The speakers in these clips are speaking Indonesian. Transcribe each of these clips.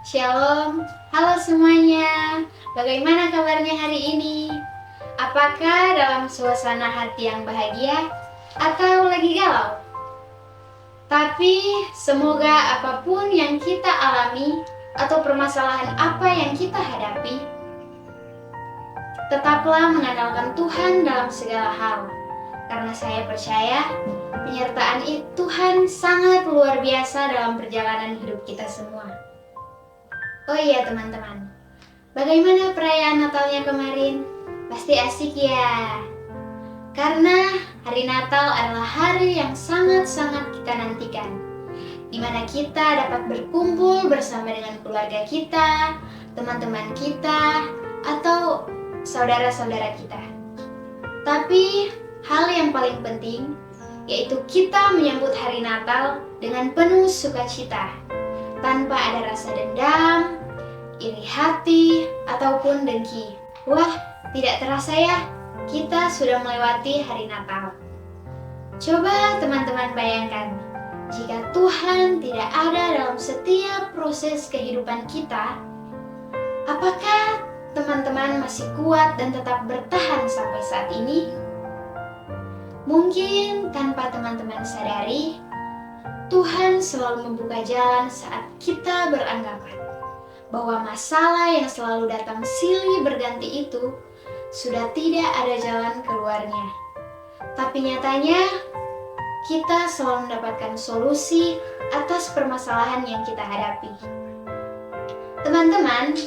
Shalom, halo semuanya. Bagaimana kabarnya hari ini? Apakah dalam suasana hati yang bahagia atau lagi galau? Tapi semoga apapun yang kita alami atau permasalahan apa yang kita hadapi, tetaplah mengandalkan Tuhan dalam segala hal. Karena saya percaya penyertaan Tuhan sangat luar biasa dalam perjalanan hidup kita semua. Oh iya teman-teman, bagaimana perayaan Natalnya kemarin? Pasti asik ya. Karena hari Natal adalah hari yang sangat-sangat kita nantikan, di mana kita dapat berkumpul bersama dengan keluarga kita, teman-teman kita, atau saudara-saudara kita. Tapi hal yang paling penting yaitu kita menyambut hari Natal dengan penuh sukacita, tanpa ada rasa dendam, iri hati, ataupun dengki. Wah, tidak terasa ya, kita sudah melewati hari Natal. Coba teman-teman bayangkan, jika Tuhan tidak ada dalam setiap proses kehidupan kita, apakah teman-teman masih kuat dan tetap bertahan sampai saat ini? Mungkin tanpa teman-teman sadari, Tuhan selalu membuka jalan saat kita beranggapan bahwa masalah yang selalu datang silih berganti itu sudah tidak ada jalan keluarnya. Tapi nyatanya, kita selalu mendapatkan solusi atas permasalahan yang kita hadapi. Teman-teman,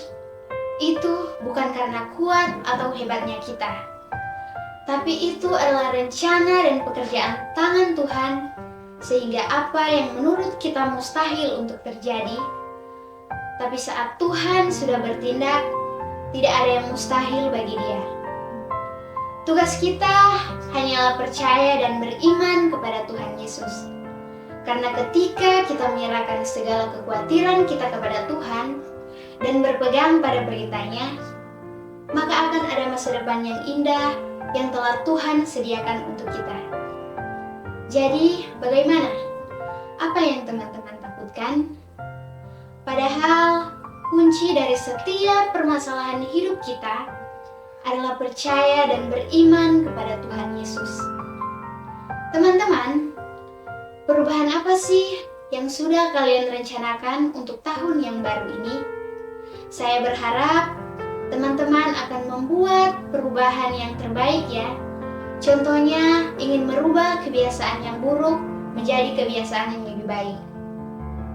itu bukan karena kuat atau hebatnya kita, tapi itu adalah rencana dan pekerjaan tangan Tuhan, sehingga apa yang menurut kita mustahil untuk terjadi, tapi saat Tuhan sudah bertindak, tidak ada yang mustahil bagi Dia. Tugas kita hanyalah percaya dan beriman kepada Tuhan Yesus. Karena ketika kita menyerahkan segala kekhawatiran kita kepada Tuhan dan berpegang pada beritanya, maka akan ada masa depan yang indah yang telah Tuhan sediakan untuk kita. Jadi, bagaimana? Apa yang teman-teman takutkan? Padahal, kunci dari setiap permasalahan hidup kita adalah percaya dan beriman kepada Tuhan Yesus. Teman-teman, perubahan apa sih yang sudah kalian rencanakan untuk tahun yang baru ini? Saya berharap teman-teman akan membuat perubahan yang terbaik ya. Contohnya, ingin merubah kebiasaan yang buruk menjadi kebiasaan yang lebih baik.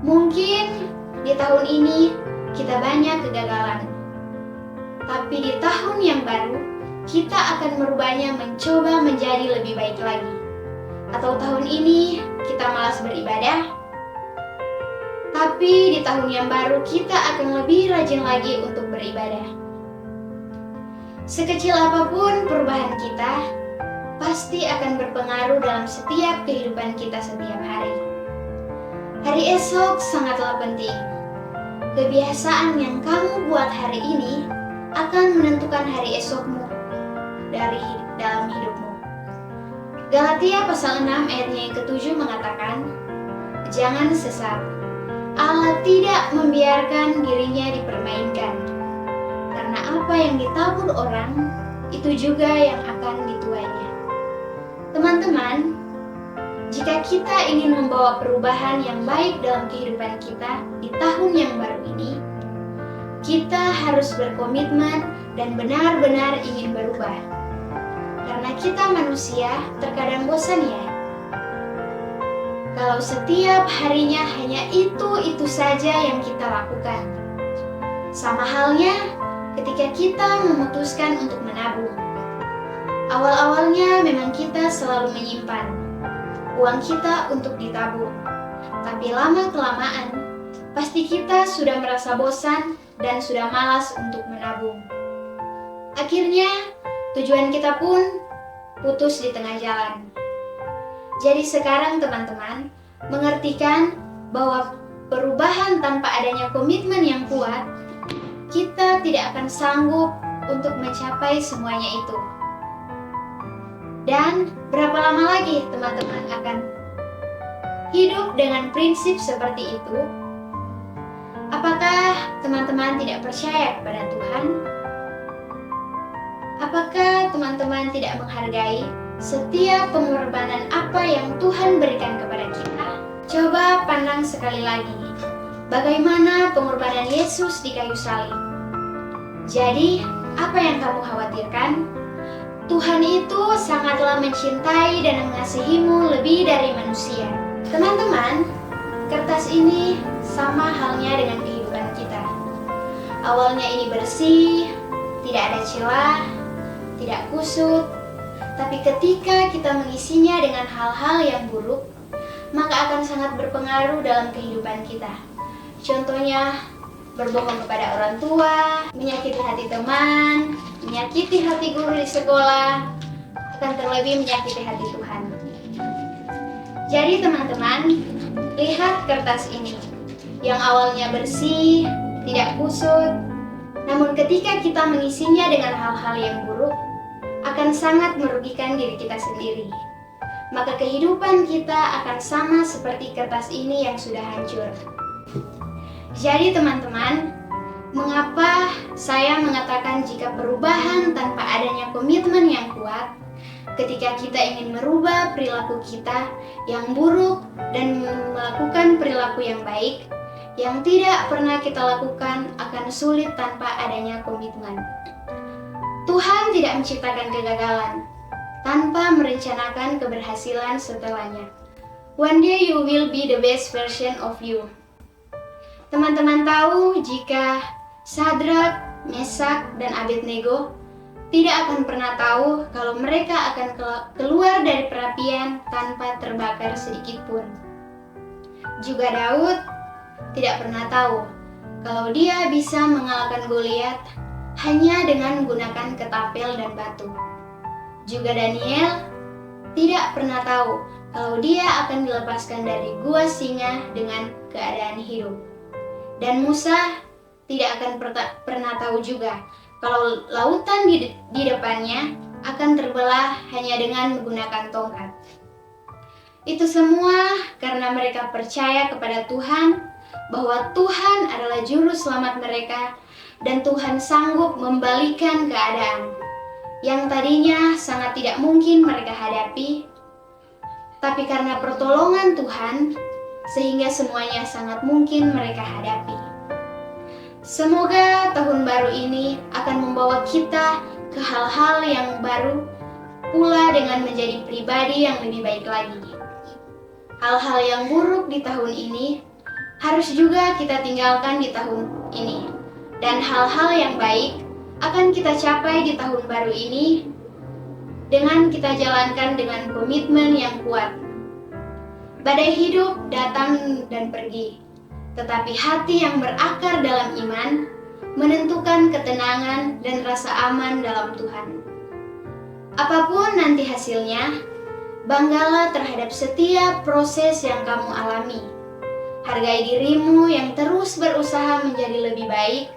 Mungkin di tahun ini kita banyak kegagalan, tapi di tahun yang baru kita akan merubahnya mencoba menjadi lebih baik lagi. Atau tahun ini kita malas beribadah, tapi di tahun yang baru kita akan lebih rajin lagi untuk beribadah. Sekecil apapun perubahan kita, pasti akan berpengaruh dalam setiap kehidupan kita setiap hari. Hari esok sangatlah penting. Kebiasaan yang kamu buat hari ini akan menentukan hari esokmu dalam hidupmu. Galatia pasal 6 ayatnya yang ke-7 mengatakan, "Jangan sesat. Allah tidak membiarkan dirinya dipermainkan. Karena apa yang ditabur orang, itu juga yang akan dituainya." Teman-teman, jika kita ingin membawa perubahan yang baik dalam kehidupan kita di tahun yang baru ini, kita harus berkomitmen dan benar-benar ingin berubah. Karena kita manusia terkadang bosan ya. Kalau setiap harinya hanya itu saja yang kita lakukan. Sama halnya ketika kita memutuskan untuk menabung. Awal-awalnya memang kita selalu menyimpan uang kita untuk ditabung. Tapi lama-kelamaan, pasti kita sudah merasa bosan dan sudah malas untuk menabung. Akhirnya, tujuan kita pun putus di tengah jalan. Jadi sekarang teman-teman, mengertikan bahwa perubahan tanpa adanya komitmen yang kuat, kita tidak akan sanggup untuk mencapai semuanya itu. Dan berapa lama lagi teman-teman akan hidup dengan prinsip seperti itu? Apakah teman-teman tidak percaya kepada Tuhan? Apakah teman-teman tidak menghargai setiap pengorbanan apa yang Tuhan berikan kepada kita? Coba pandang sekali lagi, bagaimana pengorbanan Yesus di kayu salib. Jadi, apa yang kamu khawatirkan? Tuhan itu sangatlah mencintai dan mengasihimu lebih dari manusia. Teman-teman, kertas ini sama halnya dengan kehidupan kita. Awalnya ini bersih, tidak ada celah, tidak kusut, tapi ketika kita mengisinya dengan hal-hal yang buruk, maka akan sangat berpengaruh dalam kehidupan kita. Contohnya, berbohong kepada orang tua, menyakiti hati teman, menyakiti hati guru di sekolah, akan terlebih menyakiti hati Tuhan. Jadi teman-teman, lihat kertas ini yang awalnya bersih, tidak kusut, namun ketika kita mengisinya dengan hal-hal yang buruk, akan sangat merugikan diri kita sendiri. Maka kehidupan kita akan sama seperti kertas ini yang sudah hancur. Jadi teman-teman, mengapa saya mengatakan jika perubahan tanpa adanya komitmen yang kuat, ketika kita ingin merubah perilaku kita yang buruk dan melakukan perilaku yang baik, yang tidak pernah kita lakukan akan sulit tanpa adanya komitmen. Tuhan tidak menciptakan kegagalan tanpa merencanakan keberhasilan setelahnya. One day you will be the best version of you. Teman-teman tahu jika Sadrak, Mesak, dan Abednego tidak akan pernah tahu kalau mereka akan keluar dari perapian tanpa terbakar sedikit pun. Juga Daud tidak pernah tahu kalau dia bisa mengalahkan Goliat hanya dengan menggunakan ketapel dan batu. Juga Daniel tidak pernah tahu kalau dia akan dilepaskan dari gua singa dengan keadaan hidup. Dan Musa tidak akan pernah tahu juga kalau lautan di depannya akan terbelah hanya dengan menggunakan tongkat. Itu semua karena mereka percaya kepada Tuhan, bahwa Tuhan adalah juru selamat mereka dan Tuhan sanggup membalikan keadaan yang tadinya sangat tidak mungkin mereka hadapi, tapi karena pertolongan Tuhan, sehingga semuanya sangat mungkin mereka hadapi. Semoga tahun baru ini akan membawa kita ke hal-hal yang baru, pula dengan menjadi pribadi yang lebih baik lagi. Hal-hal yang buruk di tahun ini harus juga kita tinggalkan di tahun ini, dan hal-hal yang baik akan kita capai di tahun baru ini dengan kita jalankan dengan komitmen yang kuat. Badai hidup datang dan pergi, tetapi hati yang berakar dalam iman menentukan ketenangan dan rasa aman dalam Tuhan. Apapun nanti hasilnya, banggalah terhadap setiap proses yang kamu alami. Hargai dirimu yang terus berusaha menjadi lebih baik,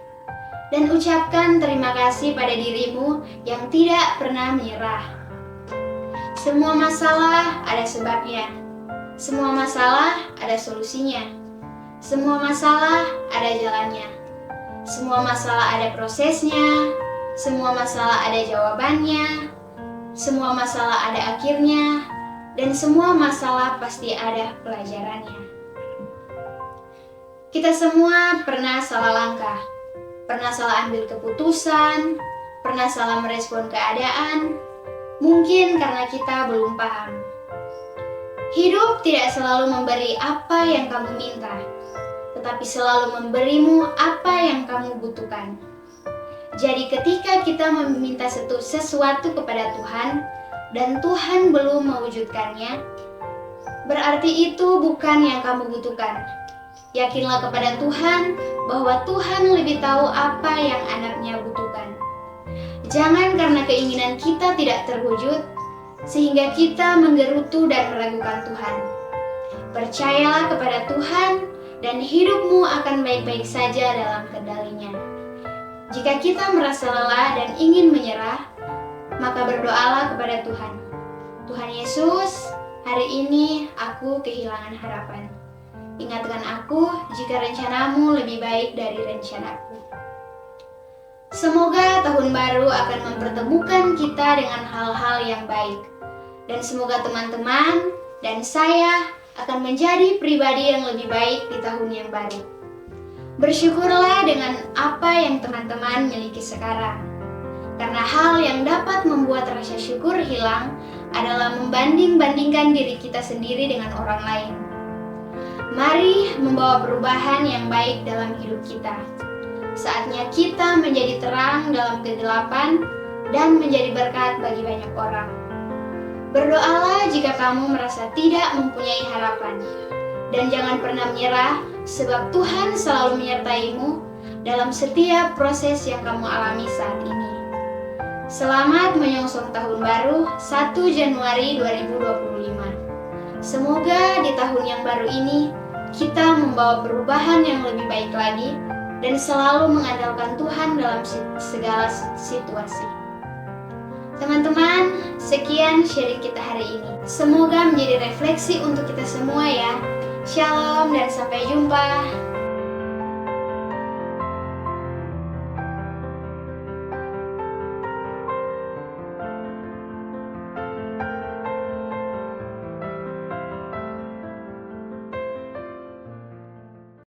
dan ucapkan terima kasih pada dirimu yang tidak pernah menyerah. Semua masalah ada sebabnya. Semua masalah ada solusinya. Semua masalah ada jalannya. Semua masalah ada prosesnya. Semua masalah ada jawabannya. Semua masalah ada akhirnya. Dan semua masalah pasti ada pelajarannya. Kita semua pernah salah langkah. Pernah salah ambil keputusan. Pernah salah merespon keadaan. Mungkin karena kita belum paham. Hidup tidak selalu memberi apa yang kamu minta, tetapi selalu memberimu apa yang kamu butuhkan. Jadi ketika kita meminta sesuatu kepada Tuhan, dan Tuhan belum mewujudkannya, berarti itu bukan yang kamu butuhkan. Yakinlah kepada Tuhan bahwa Tuhan lebih tahu apa yang anaknya butuhkan. Jangan karena keinginan kita tidak terwujud, sehingga kita menggerutu dan meragukan Tuhan. Percayalah kepada Tuhan dan hidupmu akan baik-baik saja dalam kendalinya. Jika kita merasa lelah dan ingin menyerah, maka berdoalah kepada Tuhan. Tuhan Yesus, hari ini aku kehilangan harapan. Ingatkan aku jika rencanamu lebih baik dari rencanaku. Semoga tahun baru akan mempertemukan kita dengan hal-hal yang baik. Dan semoga teman-teman dan saya akan menjadi pribadi yang lebih baik di tahun yang baru. Bersyukurlah dengan apa yang teman-teman miliki sekarang. Karena hal yang dapat membuat rasa syukur hilang adalah membanding-bandingkan diri kita sendiri dengan orang lain. Mari membawa perubahan yang baik dalam hidup kita. Saatnya kita menjadi terang dalam kegelapan dan menjadi berkat bagi banyak orang. Berdoalah jika kamu merasa tidak mempunyai harapan. Dan jangan pernah menyerah, sebab Tuhan selalu menyertaimu dalam setiap proses yang kamu alami saat ini. Selamat menyongsong tahun baru 1 Januari 2025. Semoga di tahun yang baru ini kita membawa perubahan yang lebih baik lagi dan selalu mengandalkan Tuhan dalam segala situasi. Teman-teman, sekian sharing kita hari ini. Semoga menjadi refleksi untuk kita semua ya. Shalom dan sampai jumpa.